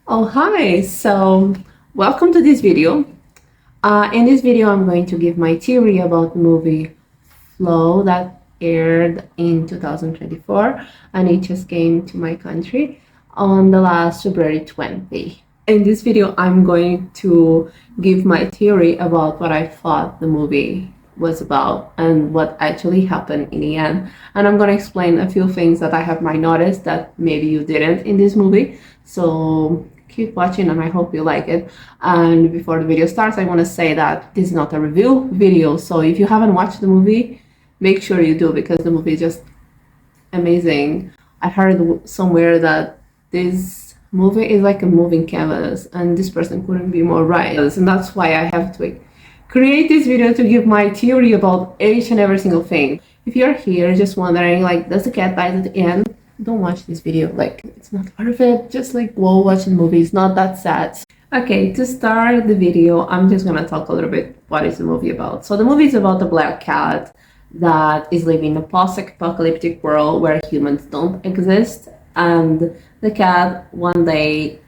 Oh, hi. Welcome to this video. In this video, I'm going to give my theory about the movie Flow that aired in 2024, and it just came to my country on the last February 20. In this video, I'm going to give my theory about what I thought the movie was about and what actually happened in the end. And I'm going to explain a few things that I have might noticed that maybe you didn't in this movie. So keep watching and I hope you like it. And before the video starts, I want to say that this is not a review video. So if you haven't watched the movie, make sure you do because the movie is just amazing. I heard somewhere that this movie is like a moving canvas and this person couldn't be more right. And that's why I have to create this video to give my theory about each and every single thing. If you're here just wondering like, does the cat bite at the end? Don't watch this video. Like, it's not worth it. Just like go watch the movie. It's not that sad. Okay, to start the video, I'm just gonna talk a little bit what is the movie about. So the movie is about a black cat that is living in a post-apocalyptic world where humans don't exist, and the cat one day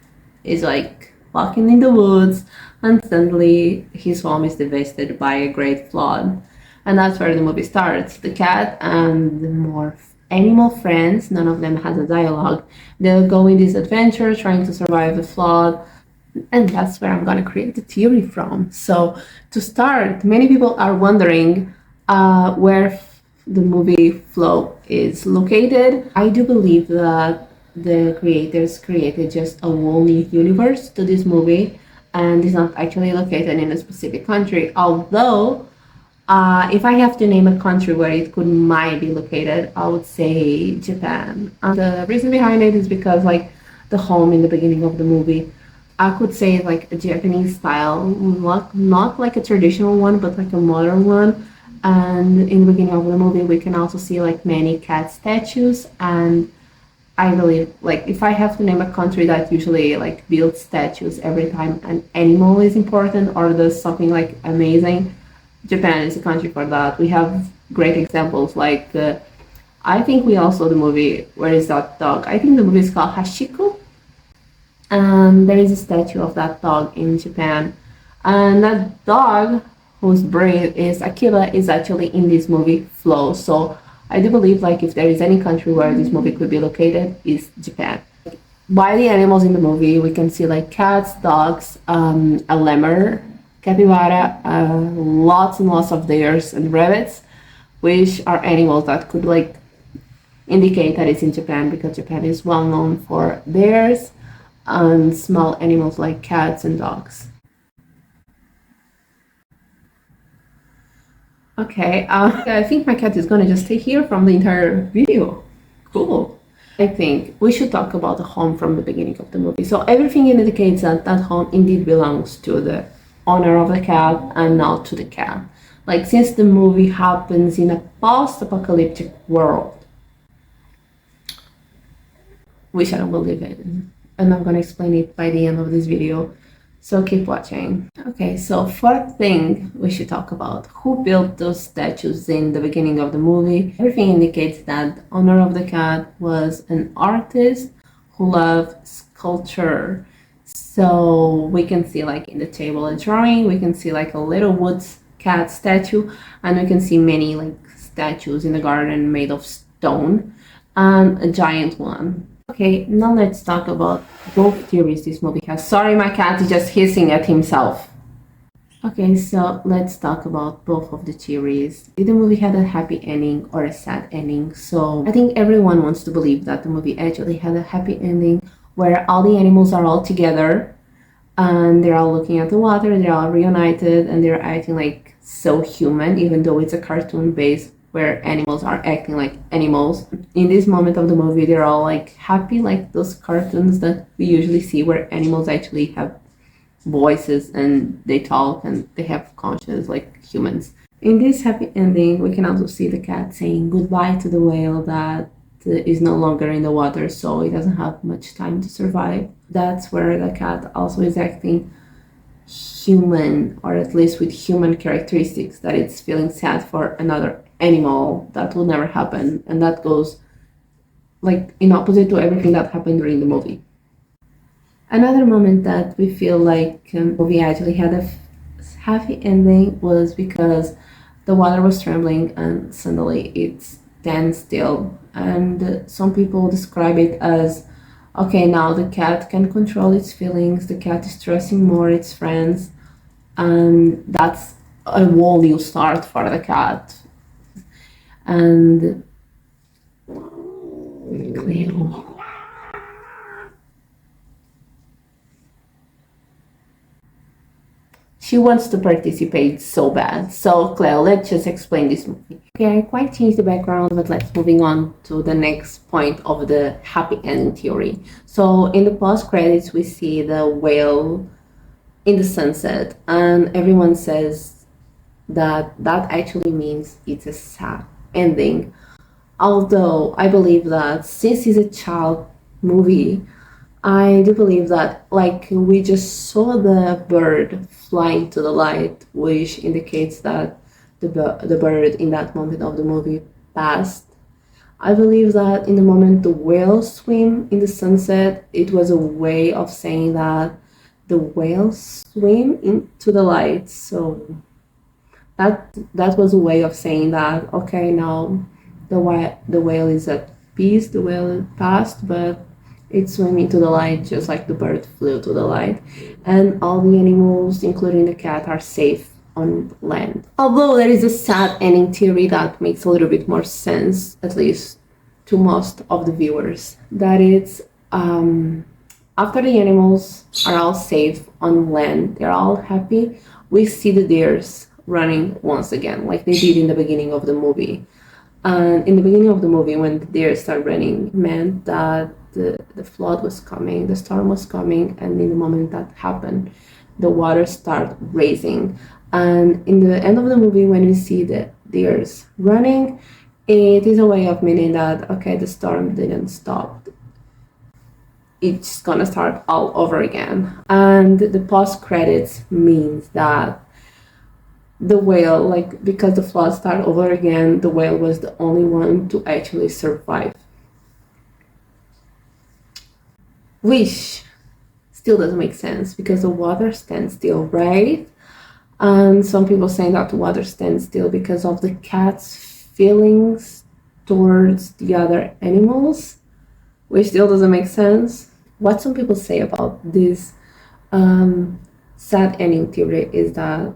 is like walking in the woods and suddenly his home is devastated by a great flood. And that's where the movie starts. The cat and the more animal friends, none of them has a dialogue. They'll go in this adventure trying to survive the flood, and that's where I'm going to create the theory from. So to start, many people are wondering where the movie Flow is located. I do believe that the creators created just a whole new universe to this movie and is not actually located in a specific country. Although, if I have to name a country where it could might be located, I would say Japan. The reason behind it is because like the home in the beginning of the movie, I could say like a Japanese style, not like a traditional one, but like a modern one. And in the beginning of the movie, we can also see like many cat statues. And I believe like if I have to name a country that usually like builds statues every time an animal is important or does something like amazing, Japan is a country for that. We have great examples like I think we also the movie Where is that dog? I think the movie is called Hashiko, and there is a statue of that dog in Japan. And that dog, whose breed is Akiba, is actually in this movie Flow. So I do believe like if there is any country where this movie could be located, is Japan. By the animals in the movie, we can see like cats, dogs, a lemur, capybara, lots and lots of deers and rabbits, which are animals that could like indicate that it's in Japan because Japan is well known for bears and small animals like cats and dogs. Okay, I think my cat is gonna just stay here from the entire video. Cool. I think we should talk about the home from the beginning of the movie. So everything indicates that that home indeed belongs to the owner of the cat and not to the cat. Like since the movie happens in a post-apocalyptic world, which I don't believe in, and I'm gonna explain it by the end of this video. So keep watching. Okay, so fourth thing we should talk about. Who built those statues in the beginning of the movie? Everything indicates that the owner of the cat was an artist who loved sculpture. So we can see like in the table a drawing, we can see like a little wood cat statue, and we can see many like statues in the garden made of stone and a giant one. Okay, now let's talk about both theories this movie has. Sorry, my cat is just hissing at himself. Okay, so let's talk about both of the theories. Did the movie have a happy ending or a sad ending? So I think everyone wants to believe that the movie actually had a happy ending where all the animals are all together and they're all looking at the water, they're all reunited, and they're acting like so human, even though it's a cartoon based where animals are acting like animals. In this moment of the movie, they're all like happy, like those cartoons that we usually see where animals actually have voices and they talk and they have conscience like humans. In this happy ending, we can also see the cat saying goodbye to the whale that is no longer in the water, so it doesn't have much time to survive. That's where the cat also is acting human, or at least with human characteristics, that it's feeling sad for another animal that will never happen, and that goes like in opposite to everything that happened during the movie. Another moment that we feel like movie actually had a happy ending was because the water was trembling and suddenly it stands still. And some people describe it as, okay, now the cat can control its feelings, the cat is trusting more its friends, and that's a whole new start for the cat. And Cleo. She wants to participate so bad. So, Cleo, let's just explain this movie. Okay, I quite changed the background, but let's moving on to the next point of the happy ending theory. So, in the post credits, we see the whale in the sunset, and everyone says that that actually means it's a sad ending. Although I believe that since it's a child movie, I do believe that, like, we just saw the bird flying to the light, which indicates that the bird in that moment of the movie passed. I believe that in the moment the whales swim in the sunset, it was a way of saying that the whales swim into the light. So that was a way of saying that, okay, now the whale is at peace, the whale passed, but it's swimming to the light just like the bird flew to the light, and all the animals, including the cat, are safe on land. Although there is a sad ending theory that makes a little bit more sense, at least to most of the viewers, that it's after the animals are all safe on land, they're all happy, we see the deers running once again, like they did in the beginning of the movie. And in the beginning of the movie, when the deer started running, meant that the flood was coming, the storm was coming, and in the moment that happened, the water started raising. And in the end of the movie, when we see the deers running, it is a way of meaning that, okay, the storm didn't stop. It's gonna start all over again. And the post credits means that the whale, like, because the flood started over again, the whale was the only one to actually survive. Which still doesn't make sense because the water stands still, right? And some people saying that the water stands still because of the cat's feelings towards the other animals, which still doesn't make sense. What some people say about this sad ending theory is that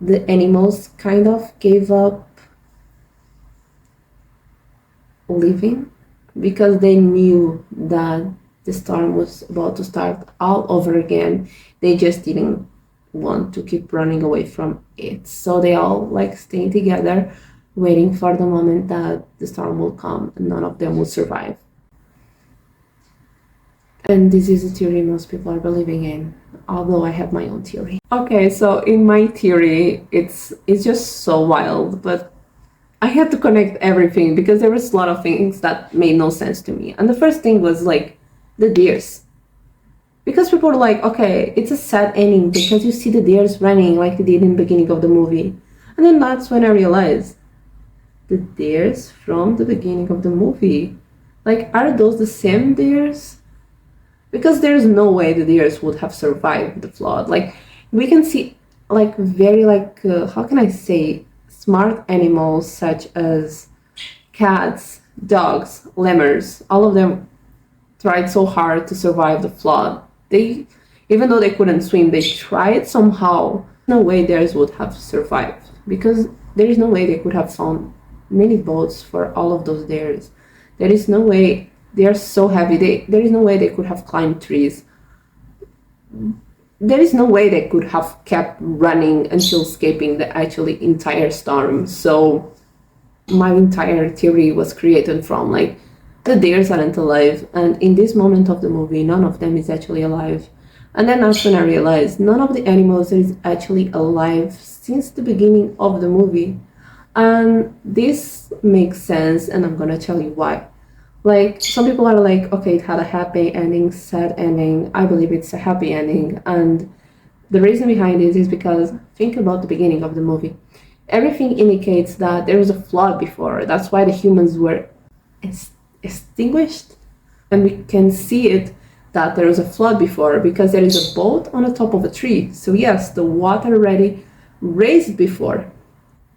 the animals kind of gave up living because they knew that the storm was about to start all over again. They just didn't want to keep running away from it. So they all like staying together, waiting for the moment that the storm will come and none of them will survive. And this is a theory most people are believing in, although I have my own theory. Okay, so in my theory, it's just so wild, but I had to connect everything because there was a lot of things that made no sense to me. And the first thing was like the deers. Because people were like, okay, it's a sad ending because you see the deers running like they did in the beginning of the movie. And then that's when I realized the deers from the beginning of the movie, like, are those the same deers? Because there's no way the deers would have survived the flood. Like, we can see like very like how can I say, smart animals such as cats, dogs, lemurs, all of them tried so hard to survive the flood. They, even though they couldn't swim, they tried somehow. No way theirs would have survived because there is no way they could have found many boats for all of those deers. There is no way. They are so heavy. There is no way they could have climbed trees. There is no way they could have kept running until escaping the actually entire storm. So my entire theory was created from like the deers aren't alive, and in this moment of the movie, none of them is actually alive. And then that's when I realized none of the animals is actually alive since the beginning of the movie. And this makes sense, and I'm gonna tell you why. Like, some people are like, okay, it had a happy ending, sad ending. I believe it's a happy ending. And the reason behind it is because think about the beginning of the movie. Everything indicates that there was a flood before. That's why the humans were extinguished. And we can see it that there was a flood before, because there is a boat on the top of a tree. So yes, the water already raised before,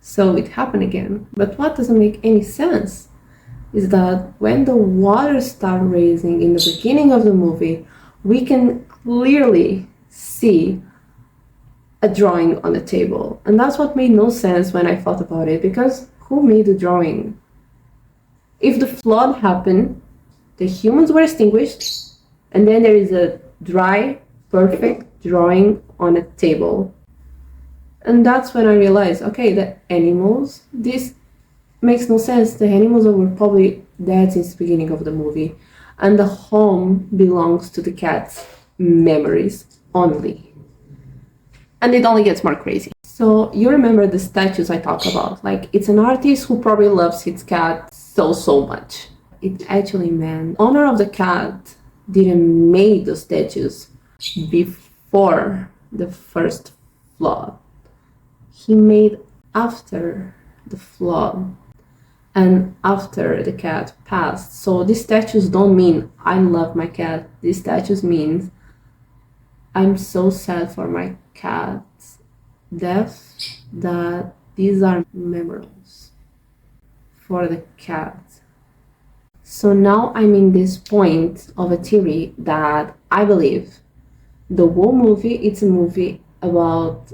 so it happened again. But what doesn't make any sense is that when the water started raising in the beginning of the movie, we can clearly see a drawing on the table. And that's what made no sense when I thought about it, because who made the drawing? If the flood happened, the humans were extinguished, and then there is a dry, perfect drawing on a table. And that's when I realized, okay, the animals, this makes no sense. The animals were probably dead since the beginning of the movie. And the home belongs to the cat's memories only. And it only gets more crazy. So you remember the statues I talked about. Like, it's an artist who probably loves his cat so much. It actually meant the owner of the cat didn't make the statues before the first flood. He made after the flood and after the cat passed. So these statues don't mean I love my cat. These statues mean I'm so sad for my cat's death that these are memorials for the cat. So now I'm in this point of a theory that I believe the whole movie, it's a movie about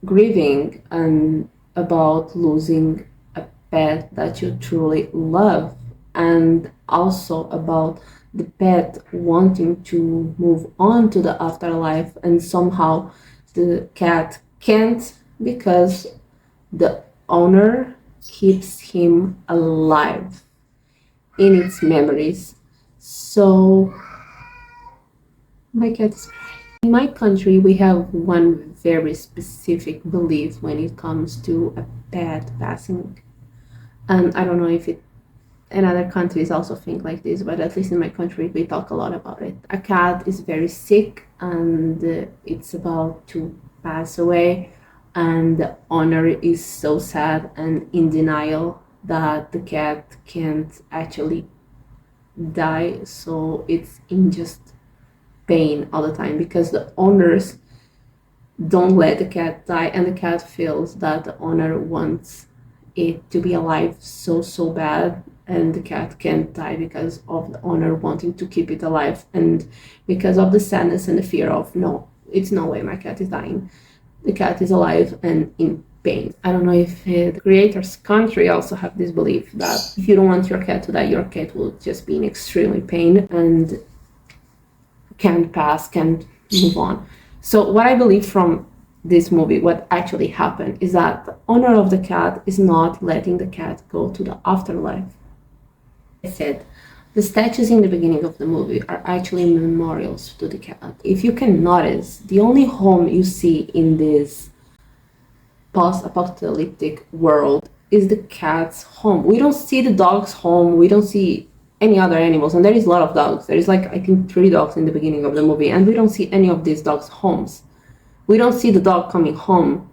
grieving and about losing a pet that you truly love, and also about the pet wanting to move on to the afterlife, and somehow the cat can't because the owner keeps him alive in its memories. So my cat is crying. In my country, we have one very specific belief when it comes to a pet passing. And I don't know if it in other countries also think like this, but at least in my country, we talk a lot about it. A cat is very sick and it's about to pass away, and the owner is so sad and in denial that the cat can't actually die, so it's in just pain all the time because the owners don't let the cat die, and the cat feels that the owner wants it to be alive so bad, and the cat can't die because of the owner wanting to keep it alive, and because of the sadness and the fear of, no, it's no way my cat is dying. The cat is alive and in pain. I don't know if the creator's country also have this belief that if you don't want your cat to die, your cat will just be in extremely pain and can't pass, can't move on. So what I believe from this movie, what actually happened, is that the owner of the cat is not letting the cat go to the afterlife. I said, the statues in the beginning of the movie are actually memorials to the cat. If you can notice, the only home you see in this post-apocalyptic world is the cat's home. We don't see the dog's home, we don't see any other animals, and there is a lot of dogs. There is like, I think, 3 dogs in the beginning of the movie, and we don't see any of these dogs' homes. We don't see the dog coming home.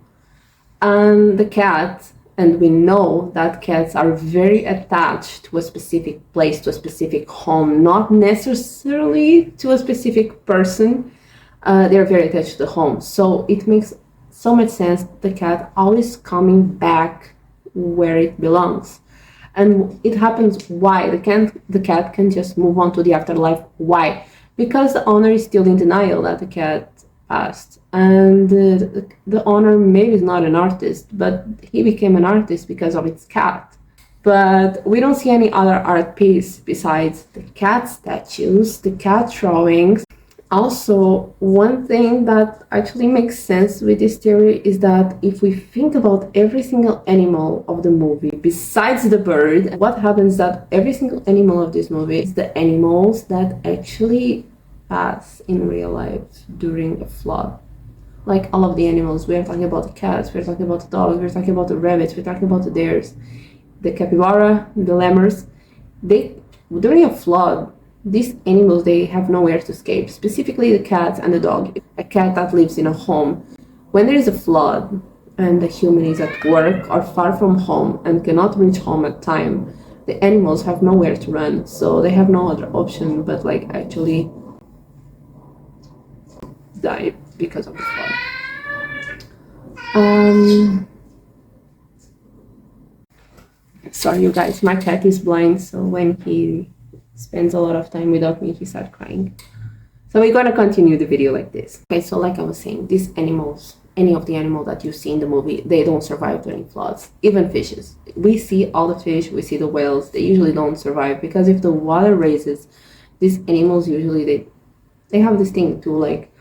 And the cat, and we know that cats are very attached to a specific place, to a specific home, not necessarily to a specific person. They're very attached to the home. So it makes so much sense, the cat always coming back where it belongs. And it happens, why? The cat can just move on to the afterlife. Why? Because the owner is still in denial that the cat passed. And the owner maybe is not an artist, but he became an artist because of its cat. But we don't see any other art piece besides the cat statues, the cat drawings. Also, one thing that actually makes sense with this theory is that if we think about every single animal of the movie, besides the bird, what happens that every single animal of this movie is the animals that actually pass in real life during a flood. Like all of the animals, we are talking about the cats, we're talking about the dogs, we're talking about the rabbits, we're talking about the deers, the capybara, the lemurs. During a flood, these animals, they have nowhere to escape, specifically the cat and the dog. A cat that lives in a home. When there is a flood and the human is at work or far from home and cannot reach home at time, the animals have nowhere to run, so they have no other option but like actually die because of the flood. Sorry you guys, my cat is blind, so when he spends a lot of time without me he starts crying. So we're gonna continue the video like this. Okay, so like I was saying, these animals, any of the animals that you see in the movie, they don't survive during floods. Even fishes. We see all the fish, we see the whales, they usually don't survive because if the water raises, these animals usually they have this thing to like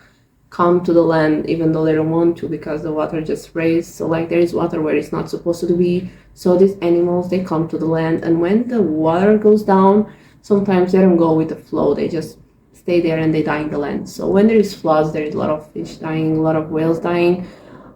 come to the land even though they don't want to because the water just raised. So like there is water where it's not supposed to be. So these animals, they come to the land, and when the water goes down, sometimes they don't go with the flow, they just stay there and they die in the land. So when there is floods, there is a lot of fish dying, a lot of whales dying.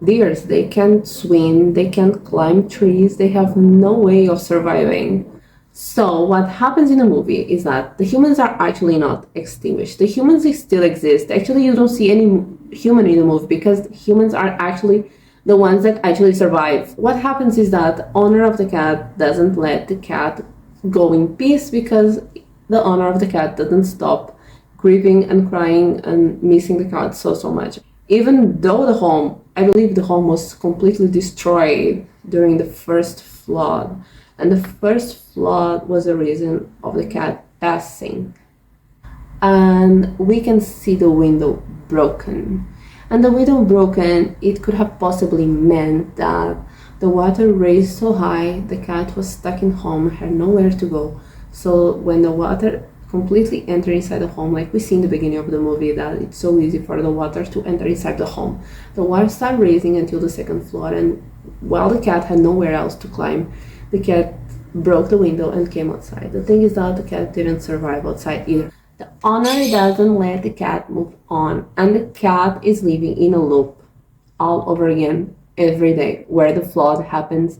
Deers, they can't swim, they can't climb trees, they have no way of surviving. So what happens in the movie is that the humans are actually not extinguished. The humans still exist. Actually, you don't see any human in the movie because humans are actually the ones that actually survive. What happens is that the owner of the cat doesn't let the cat go in peace because the owner of the cat doesn't stop grieving and crying and missing the cat so much. Even though the home, I believe the home was completely destroyed during the first flood. And the first flood was the reason of the cat passing. And we can see the window broken. And the window broken, it could have possibly meant that the water raised so high, the cat was stuck in home, had nowhere to go. So when the water completely entered inside the home, like we see in the beginning of the movie, that it's so easy for the water to enter inside the home. The water started raising until the second floor, and while the cat had nowhere else to climb, the cat broke the window and came outside. The thing is that the cat didn't survive outside either. The owner doesn't let the cat move on, and the cat is living in a loop all over again every day, where the flood happens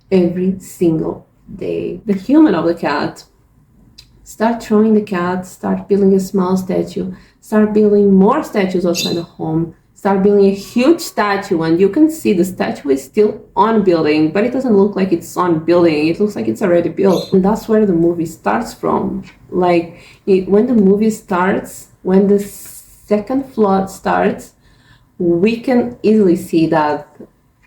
every single day. The human of the cat start throwing the cat, start building a small statue, start building more statues outside the home, start building a huge statue, and you can see the statue is still on building, but it doesn't look like it's on building, it looks like it's already built. And that's where the movie starts from. Like when the movie starts, when the second flood starts, we can easily see that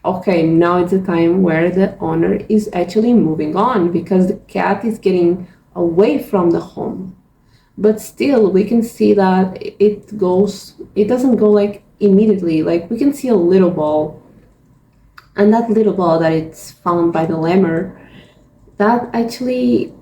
okay, now it's a time where the owner is actually moving on because the cat is getting away from the home. But still we can see that it doesn't go like immediately. Like we can see a little ball, and that little ball that it's found by the lemur, that actually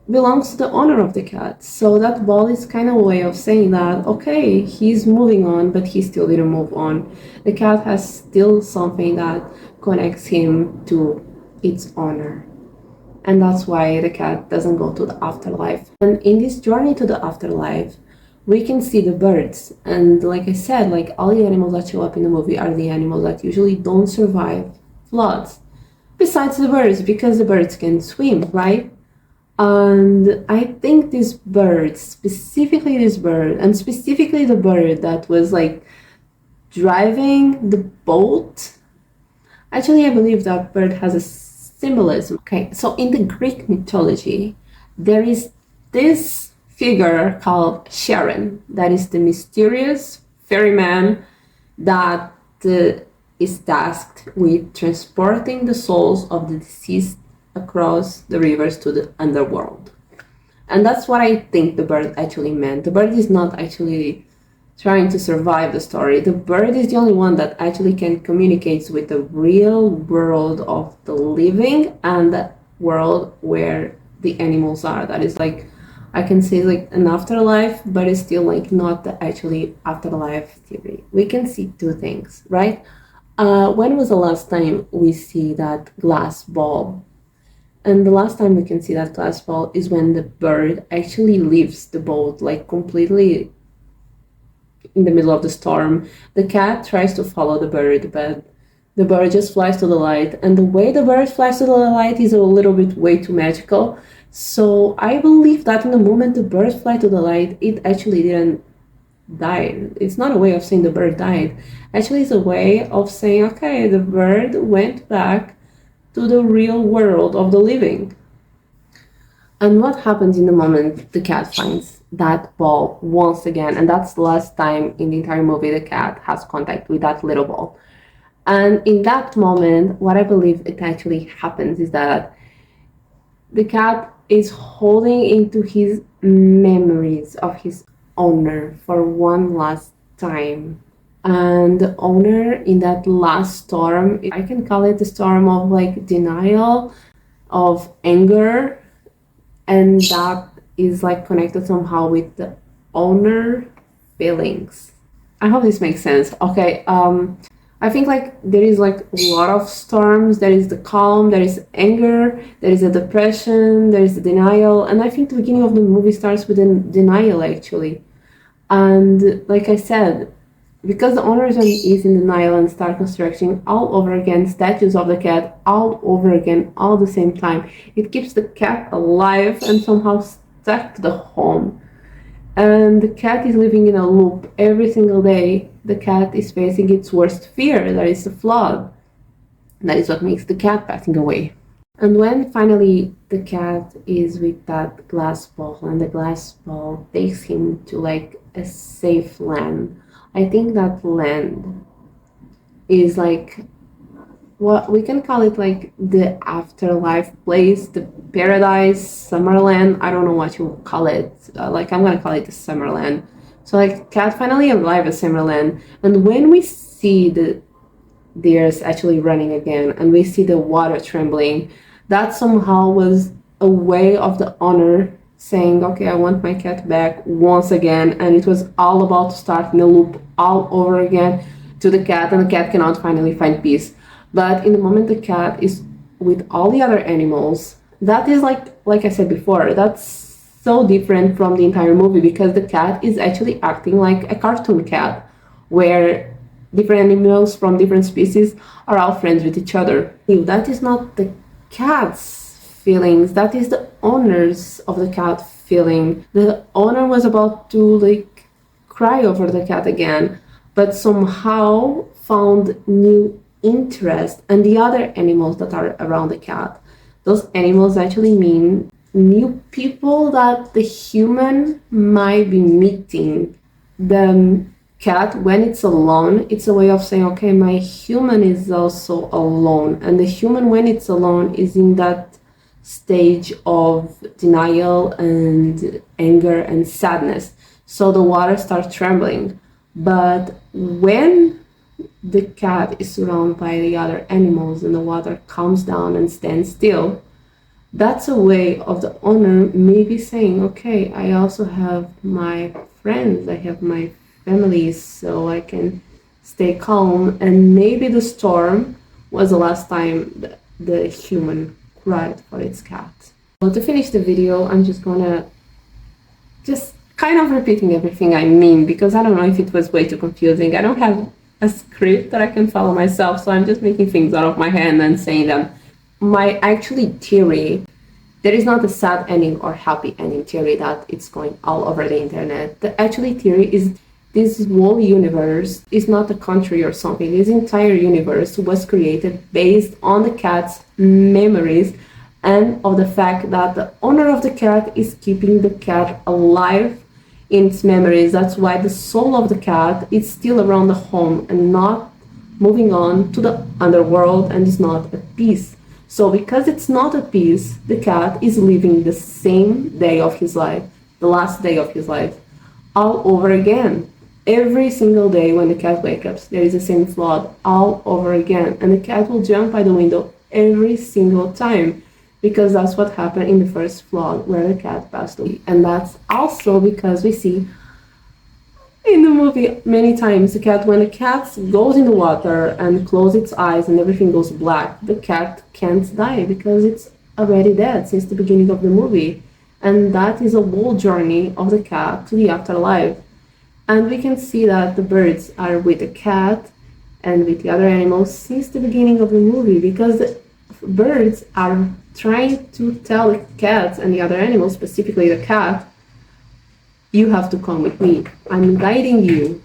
belongs to the owner of the cat. So that ball is kind of a way of saying that okay, he's moving on, but he still didn't move on. The cat has still something that connects him to its owner. And that's why the cat doesn't go to the afterlife. And in this journey to the afterlife, we can see the birds. And like I said, like all the animals that show up in the movie are the animals that usually don't survive floods. Besides the birds, because the birds can swim, right? And I think this bird, specifically this bird, and specifically the bird that was like driving the boat, actually I believe that bird has a symbolism. Okay, so in the Greek mythology, there is this figure called Charon, that is the mysterious ferryman that is tasked with transporting the souls of the deceased across the rivers to the underworld. And that's what I think the bird actually meant. The bird is not actually trying to survive the story. The bird is the only one that actually can communicate with the real world of the living and the world where the animals are. That is like, I can say like an afterlife, but it's still like not the actually afterlife theory. We can see two things, right? When was the last time we see that glass ball? And the last time we can see that glass ball is when the bird actually leaves the boat, like completely in the middle of the storm. The cat tries to follow the bird, but the bird just flies to the light. And the way the bird flies to the light is a little bit way too magical. So I believe that in the moment the bird flies to the light, it actually didn't die. It's not a way of saying the bird died. Actually, it's a way of saying, okay, the bird went back to the real world of the living. And what happens in the moment the cat finds that ball once again? And that's the last time in the entire movie the cat has contact with that little ball. And in that moment, what I believe it actually happens is that the cat is holding into his memories of his owner for one last time. And the owner in that last storm, I can call it the storm of like denial, of anger, and that is like connected somehow with the owner feelings. I hope this makes sense. Okay, I think like there is like a lot of storms. There is the calm, there is anger, there is a depression, there is the denial, and I think the beginning of the movie starts with a denial actually. And like I said, because the owner is in denial and start constructing all over again statues of the cat all over again all the same time, it keeps the cat alive and somehow stuck to the home. And the cat is living in a loop every single day. The cat is facing its worst fear, that is the flood. That is what makes the cat passing away. And when finally the cat is with that glass ball and the glass ball takes him to like a safe land, I think that land is like what we can call it like the afterlife place, the paradise, Summerland. I don't know what you call it. Like I'm gonna call it the Summerland. So like cat finally arrived at Summerland, and when we see the deers actually running again, and we see the water trembling, that somehow was a way of the owner saying, okay, I want my cat back once again, and it was all about to start in a loop all over again to the cat, and the cat cannot finally find peace. But in the moment the cat is with all the other animals, that is like I said before, that's so different from the entire movie, because the cat is actually acting like a cartoon cat, where different animals from different species are all friends with each other. That is not the cat's feelings, that is the owner's of the cat feeling. The owner was about to like cry over the cat again, but somehow found new interest and the other animals that are around the cat. Those animals actually mean new people that the human might be meeting. The cat, when it's alone, it's a way of saying, okay, my human is also alone. And the human, when it's alone, is in that stage of denial and anger and sadness. So the water starts trembling. But when the cat is surrounded by the other animals and the water calms down and stands still, that's a way of the owner maybe saying, okay, I also have my friends, I have my family, so I can stay calm. And maybe the storm was the last time the human cried for its cat. Well, to finish the video, I'm just gonna kind of repeating everything I mean, because I don't know if it was way too confusing. I don't have a script that I can follow myself, so I'm just making things out of my head and saying them. My actually theory, there is not a sad ending or happy ending theory that it's going all over the internet. The actually theory is this whole universe is not a country or something. This entire universe was created based on the cat's memories and of the fact that the owner of the cat is keeping the cat alive in its memories. That's why the soul of the cat is still around the home and not moving on to the underworld and is not at peace. So because it's not at peace, the cat is living the same day of his life, the last day of his life, all over again. Every single day when the cat wakes up, there is the same flood all over again. And the cat will jump by the window every single time, because that's what happened in the first flood where the cat passed away. And that's also because we see in the movie many times the cat, when the cat goes in the water and closes its eyes and everything goes black, the cat can't die because it's already dead since the beginning of the movie. And that is a whole journey of the cat to the afterlife. And we can see that the birds are with the cat and with the other animals since the beginning of the movie, because the birds are trying to tell the cats and the other animals, specifically the cat, you have to come with me. I'm guiding you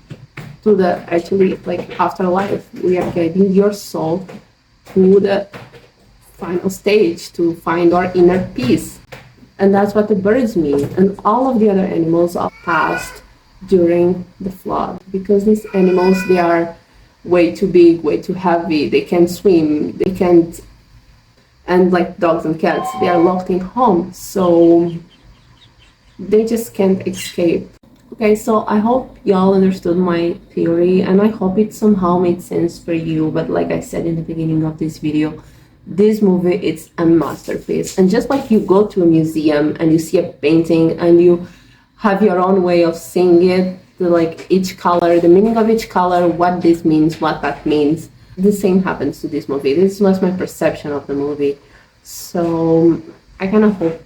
to the actually like afterlife. We are guiding your soul to the final stage to find our inner peace. And that's what the birds mean. And all of the other animals are passed during the flood, because these animals, they are way too big, way too heavy, they can't swim, they can't, and like dogs and cats, they are locked in homes, so they just can't escape. Okay, so I hope y'all understood my theory, and I hope it somehow made sense for you. But like I said in the beginning of this video, this movie, it's a masterpiece. And just like you go to a museum and you see a painting and you have your own way of seeing it, like each color, the meaning of each color, what this means, what that means, the same happens to this movie. This was my perception of the movie. So I kind of hope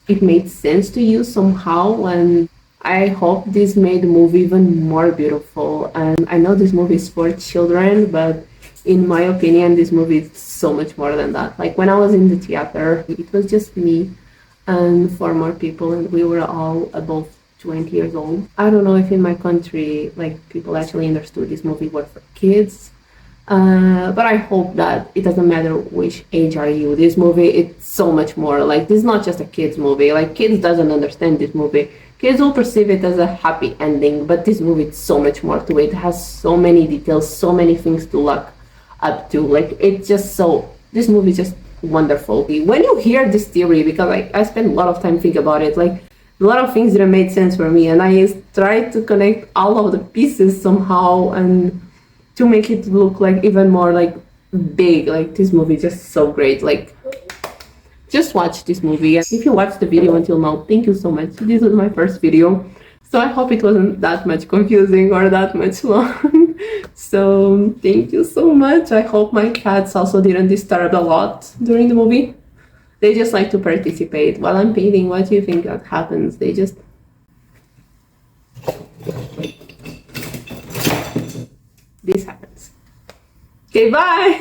it made sense to you somehow, and I hope this made the movie even more beautiful. And I know this movie is for children, but in my opinion, this movie is so much more than that. Like when I was in the theater, it was just me and four more people, and we were all above 20 years old. I don't know if in my country, like, people actually understood this movie was for kids. But I hope that it doesn't matter which age are you. This movie, it's so much more. Like, this is not just a kids movie. Like, kids doesn't understand this movie. Kids will perceive it as a happy ending, but this movie, it's so much more to it. It has so many details, so many things to look up to. Like, it's just so, this movie is just wonderful. When you hear this theory, because I spent a lot of time thinking about it, like, a lot of things didn't make sense for me, and I tried to connect all of the pieces somehow and to make it look like even more like big. Like, this movie is just so great. Like, just watch this movie. If you watched the video until now, thank you so much. This was my first video, so I hope it wasn't that much confusing or that much long. So thank you so much. I hope my cats also didn't disturb a lot during the movie. They just like to participate while I'm painting. What do you think that happens? They just, this happens. Okay, bye!